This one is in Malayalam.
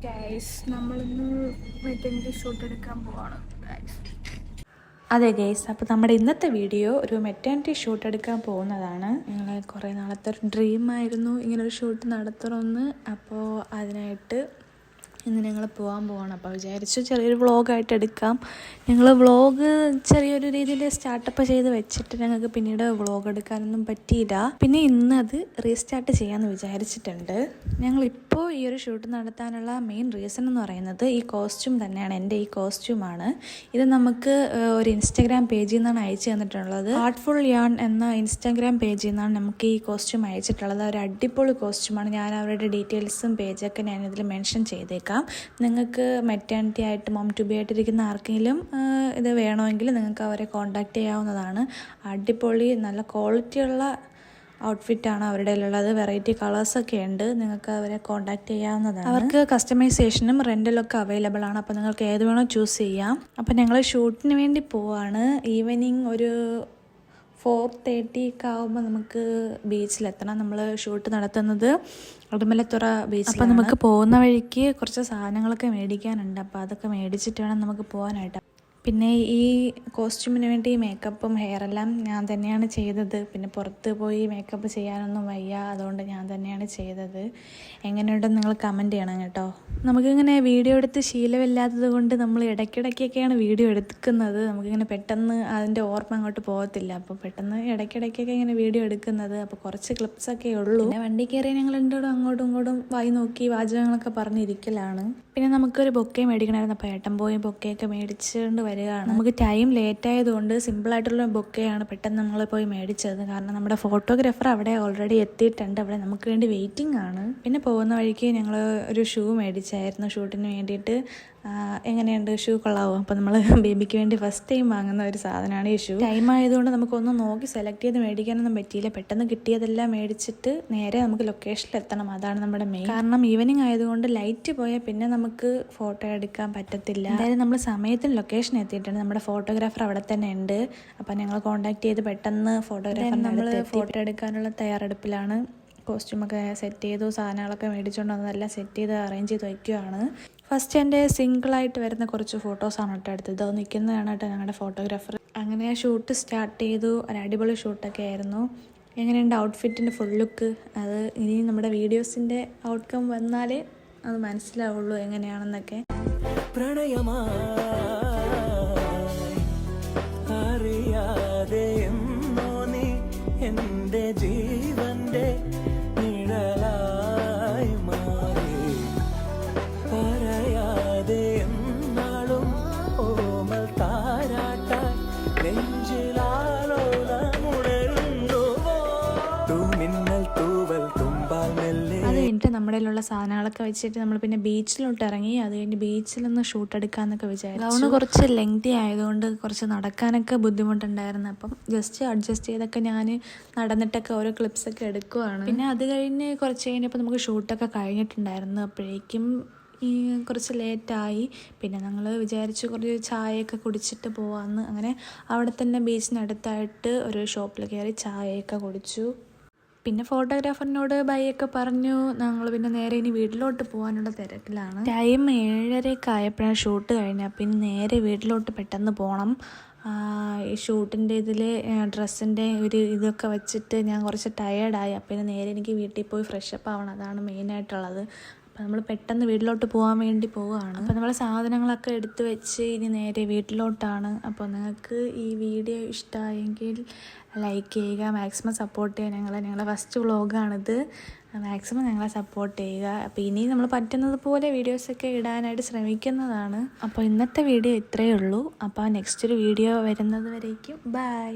ഗൈസ് നമ്മളിന്ന് മെറ്റർനിറ്റി ഷൂട്ട് എടുക്കാൻ പോവാണ് ഗൈസ്. അതെ ഗൈസ്, അപ്പോൾ നമ്മുടെ ഇന്നത്തെ വീഡിയോ ഒരു മെറ്റർനിറ്റി ഷൂട്ട് എടുക്കാൻ പോകുന്നതാണ്. ഞങ്ങൾ കുറേ നാളത്തെ ഒരു ഡ്രീമായിരുന്നു ഇങ്ങനൊരു ഷൂട്ട് നടത്തണമെന്ന്. അപ്പോൾ അതിനായിട്ട് ഇന്ന് ഞങ്ങൾ പോകാൻ പോവാണ്. അപ്പോൾ വിചാരിച്ചു ചെറിയൊരു വ്ളോഗായിട്ട് എടുക്കാം. ഞങ്ങൾ വ്ളോഗ് ചെറിയൊരു രീതിയിൽ സ്റ്റാർട്ടപ്പ് ചെയ്ത് വെച്ചിട്ട് ഞങ്ങൾക്ക് പിന്നീട് വ്ളോഗ് എടുക്കാനൊന്നും പറ്റിയില്ല. പിന്നെ ഇന്ന് അത് റീസ്റ്റാർട്ട് ചെയ്യാമെന്ന് വിചാരിച്ചിട്ടുണ്ട്. ഞങ്ങളിപ്പോൾ ഈ ഒരു ഷൂട്ട് നടത്താനുള്ള മെയിൻ റീസൺ എന്ന് പറയുന്നത് ഈ കോസ്റ്റ്യൂം തന്നെയാണ്. എൻ്റെ ഈ കോസ്റ്റ്യൂമാണ്. ഇത് നമുക്ക് ഒരു ഇൻസ്റ്റാഗ്രാം പേജിൽ നിന്നാണ് അയച്ചു തന്നിട്ടുള്ളത്. ആർട്ട്ഫുൾ യാൺ എന്ന ഇൻസ്റ്റാഗ്രാം പേജിൽ നിന്നാണ് നമുക്ക് ഈ കോസ്റ്റ്യൂം അയച്ചിട്ടുള്ളത്. ഒരു അടിപൊളി കോസ്റ്റ്യൂമാണ്. ഞാൻ അവരുടെ ഡീറ്റെയിൽസും പേജൊക്കെ ഞാനിതിൽ മെൻഷൻ ചെയ്തേക്കാം. നിങ്ങൾക്ക് മെറ്റേണിറ്റി ആയിട്ട് മോം ടു ബി ആയിട്ടിരിക്കുന്ന ആർക്കെങ്കിലും ഇത് വേണമെങ്കിൽ നിങ്ങൾക്ക് അവരെ കോൺടാക്റ്റ് ചെയ്യാവുന്നതാണ്. അടിപൊളി നല്ല ക്വാളിറ്റിയുള്ള ഔട്ട്ഫിറ്റാണ് അവരുടെ ഉള്ളത്. വെറൈറ്റി കളേഴ്സൊക്കെ ഉണ്ട്. നിങ്ങൾക്ക് അവരെ കോൺടാക്റ്റ് ചെയ്യാവുന്നതാണ്. അവർക്ക് കസ്റ്റമൈസേഷനും റെൻ്റലൊക്കെ അവൈലബിൾ ആണ്. അപ്പോൾ നിങ്ങൾക്ക് ഏത് വേണോ ചൂസ് ചെയ്യാം. അപ്പോൾ ഞങ്ങൾ ഷൂട്ടിന് വേണ്ടി പോവാണ്. ഈവനിങ് ഒരു 4:30 ഒക്കെ ആകുമ്പോൾ നമുക്ക് ബീച്ചിലെത്തണം. നമ്മൾ ഷൂട്ട് നടത്തുന്നത് ഉടുമലത്തുറ ബീച്ചിൽ. അപ്പോൾ നമുക്ക് പോകുന്ന വഴിക്ക് കുറച്ച് സാധനങ്ങളൊക്കെ മേടിക്കാനുണ്ട്. അപ്പോൾ അതൊക്കെ മേടിച്ചിട്ട് വേണം നമുക്ക് പോകാനായിട്ട്. പിന്നെ ഈ കോസ്റ്റ്യൂമിന് വേണ്ടി മേക്കപ്പും ഹെയറെല്ലാം ഞാൻ തന്നെയാണ് ചെയ്തത്. പിന്നെ പുറത്ത് പോയി മേക്കപ്പ് ചെയ്യാനൊന്നും വയ്യ, അതുകൊണ്ട് ഞാൻ തന്നെയാണ് ചെയ്തത്. എങ്ങനെയുണ്ടെന്ന് നിങ്ങൾ കമൻറ്റ് ചെയ്യണം കേട്ടോ. നമുക്കിങ്ങനെ വീഡിയോ എടുത്ത് ശീലമില്ലാത്തത് കൊണ്ട് നമ്മൾ ഇടയ്ക്കിടയ്ക്കൊക്കെയാണ് വീഡിയോ എടുക്കുന്നത്. നമുക്കിങ്ങനെ പെട്ടെന്ന് അതിൻ്റെ ഓർമ്മ അങ്ങോട്ട് പോകത്തില്ല. അപ്പോൾ പെട്ടെന്ന് ഇടയ്ക്കിടയ്ക്കൊക്കെ ഇങ്ങനെ വീഡിയോ എടുക്കുന്നത്. അപ്പോൾ കുറച്ച് ക്ലിപ്സൊക്കെ ഉള്ളൂ. പിന്നെ വണ്ടി കയറി ഞങ്ങൾ രണ്ടോടും അങ്ങോട്ടും ഇങ്ങോട്ടും വായി നോക്കി വാചകങ്ങളൊക്കെ പറഞ്ഞിരിക്കലാണ്. പിന്നെ നമുക്കൊരു ബൊക്കെ മേടിക്കണമായിരുന്നു. അപ്പോൾ ഏട്ടൻ പോയി ബൊക്കെയൊക്കെ മേടിച്ചുകൊണ്ട് വരികയാണ്. നമുക്ക് ടൈം ലേറ്റ് ആയതുകൊണ്ട് സിമ്പിളായിട്ടുള്ള ബൊക്കെയാണ് പെട്ടെന്ന് നമ്മൾ പോയി മേടിച്ചത്. കാരണം നമ്മുടെ ഫോട്ടോഗ്രാഫർ അവിടെ ഓൾറെഡി എത്തിയിട്ടുണ്ട്. അവിടെ നമുക്ക് വേണ്ടി വെയിറ്റിംഗ് ആണ്. പിന്നെ പോകുന്ന വഴിക്ക് ഞങ്ങൾ ഒരു ഷൂ മേടിച്ചായിരുന്നു ഷൂട്ടിന് വേണ്ടിയിട്ട്. എങ്ങനെയുണ്ട്, ഷൂ കൊള്ളാവോ? അപ്പോൾ നമ്മൾ ബേബിക്ക് വേണ്ടി ഫസ്റ്റ് ടൈം വാങ്ങുന്ന ഒരു സാധനമാണ് ഈ ഷൂ. ടൈം ആയതുകൊണ്ട് നമുക്കൊന്നും നോക്കി സെലക്ട് ചെയ്ത് മേടിക്കാനൊന്നും പറ്റിയില്ല. പെട്ടെന്ന് കിട്ടിയതെല്ലാം മേടിച്ചിട്ട് നേരെ നമുക്ക് ലൊക്കേഷനിൽ എത്തണം. അതാണ് നമ്മുടെ മെയിൻ. കാരണം ഈവനിങ് ആയതുകൊണ്ട് ലൈറ്റ് പോയാൽ പിന്നെ നമുക്ക് ഫോട്ടോ എടുക്കാൻ പറ്റത്തില്ല. എന്തായാലും നമ്മൾ സമയത്തിന് ലൊക്കേഷൻ എത്തിയിട്ടുണ്ട്. നമ്മുടെ ഫോട്ടോഗ്രാഫർ അവിടെ തന്നെ ഉണ്ട്. അപ്പം ഞങ്ങൾ കോൺടാക്ട് ചെയ്ത് പെട്ടെന്ന് ഫോട്ടോഗ്രാഫർ നമ്മൾ ഫോട്ടോ എടുക്കാനുള്ള തയ്യാറെടുപ്പിലാണ്. കോസ്റ്റ്യൂമൊക്കെ സെറ്റ് ചെയ്തു, സാധനങ്ങളൊക്കെ മേടിച്ചുകൊണ്ട് അതെല്ലാം സെറ്റ് ചെയ്ത് അറേഞ്ച് ചെയ്ത് വയ്ക്കുകയാണ്. ഫസ്റ്റ് എൻ്റെ സിംഗിളായിട്ട് വരുന്ന കുറച്ച് ഫോട്ടോസാണ് കേട്ടോ എടുത്തത്. അത് നിൽക്കുന്നതാണ് കേട്ടോ ഞങ്ങളുടെ ഫോട്ടോഗ്രാഫർ. അങ്ങനെ ഷൂട്ട് സ്റ്റാർട്ട് ചെയ്തു. ഒരു അടിപൊളി ഷൂട്ടൊക്കെ ആയിരുന്നു. എങ്ങനെയുണ്ട് ഔട്ട്ഫിറ്റിൻ്റെ ഫുൾ ലുക്ക്? അത് ഇനി നമ്മുടെ വീഡിയോസിൻ്റെ ഔട്ട്കം വന്നാലേ അത് മനസ്സിലാവുള്ളൂ എങ്ങനെയാണെന്നൊക്കെ. ജീവന്റെ നിഴലായി മാറി പറയാതെ എന്നാളും ഓമൽ താരാട്ടാൻ നെഞ്ചിലാലോലമുണരുന്നു തൂമിന്നൽ തൂവൽ തുമ്പാൽ മെല്ലെ. അത് കഴിഞ്ഞിട്ട് നമ്മുടെ ഉള്ള സാധനങ്ങളൊക്കെ വെച്ചിട്ട് നമ്മൾ പിന്നെ ബീച്ചിലോട്ട് ഇറങ്ങി. അത് കഴിഞ്ഞ് ബീച്ചിലൊന്ന് ഷൂട്ട് എടുക്കാമെന്നൊക്കെ വിചാരിച്ചു. അതുകൊണ്ട് കുറച്ച് ലെങ്തി ആയതുകൊണ്ട് കുറച്ച് നടക്കാനൊക്കെ ബുദ്ധിമുട്ടുണ്ടായിരുന്നു. അപ്പം ജസ്റ്റ് അഡ്ജസ്റ്റ് ചെയ്തൊക്കെ ഞാൻ നടന്നിട്ടൊക്കെ ഓരോ ക്ലിപ്സൊക്കെ എടുക്കുവാണ്. പിന്നെ അത് കഴിഞ്ഞ് കുറച്ച് കഴിഞ്ഞപ്പോൾ നമുക്ക് ഷൂട്ടൊക്കെ കഴിഞ്ഞിട്ടുണ്ടായിരുന്നു. അപ്പോഴേക്കും ഈ കുറച്ച് ലേറ്റായി. പിന്നെ ഞങ്ങൾ വിചാരിച്ചു കുറച്ച് ചായയൊക്കെ കുടിച്ചിട്ട് പോകാമെന്ന്. അങ്ങനെ അവിടെ തന്നെ ബീച്ചിനടുത്തായിട്ട് ഒരു ഷോപ്പിൽ കയറി ചായയൊക്കെ കുടിച്ചു. പിന്നെ ഫോട്ടോഗ്രാഫറിനോട് ബൈ ഒക്കെ പറഞ്ഞു. ഞങ്ങൾ പിന്നെ നേരെ ഇനി വീട്ടിലോട്ട് പോകാനുള്ള തിരക്കിലാണ്. ടൈം 7:30 ആയപ്പോഴാണ് ഷൂട്ട് കഴിഞ്ഞാൽ. പിന്നെ നേരെ വീട്ടിലോട്ട് പെട്ടെന്ന് പോകണം. ഈ ഷൂട്ടിൻ്റെ ഇതിൽ ഡ്രസ്സിൻ്റെ ഒരു ഇതൊക്കെ വെച്ചിട്ട് ഞാൻ കുറച്ച് ടയേർഡായി. അപ്പം നേരെ എനിക്ക് വീട്ടിൽ പോയി ഫ്രഷപ്പ് ആവണം. അതാണ് മെയിനായിട്ടുള്ളത്. അപ്പോൾ നമ്മൾ പെട്ടെന്ന് വീട്ടിലോട്ട് പോകാൻ വേണ്ടി പോവുകയാണ്. അപ്പോൾ നമ്മൾ സാധനങ്ങളൊക്കെ എടുത്ത് വെച്ച് ഇനി നേരെ വീട്ടിലോട്ടാണ്. അപ്പോൾ നിങ്ങൾക്ക് ഈ വീഡിയോ ഇഷ്ടമായെങ്കിൽ ലൈക്ക് ചെയ്യുക, മാക്സിമം സപ്പോർട്ട് ചെയ്യുക. ഞങ്ങളുടെ ഫസ്റ്റ് വ്ളോഗാണിത്. മാക്സിമം ഞങ്ങളെ സപ്പോർട്ട് ചെയ്യുക. അപ്പോൾ ഇനി നമ്മൾ പറ്റുന്നത് പോലെ വീഡിയോസൊക്കെ ഇടാനായിട്ട് ശ്രമിക്കുന്നതാണ്. അപ്പോൾ ഇന്നത്തെ വീഡിയോ ഇത്രയേ ഉള്ളൂ. അപ്പോൾ നെക്സ്റ്റ് ഒരു വീഡിയോ വരുന്നത് വരേക്കും ബൈ.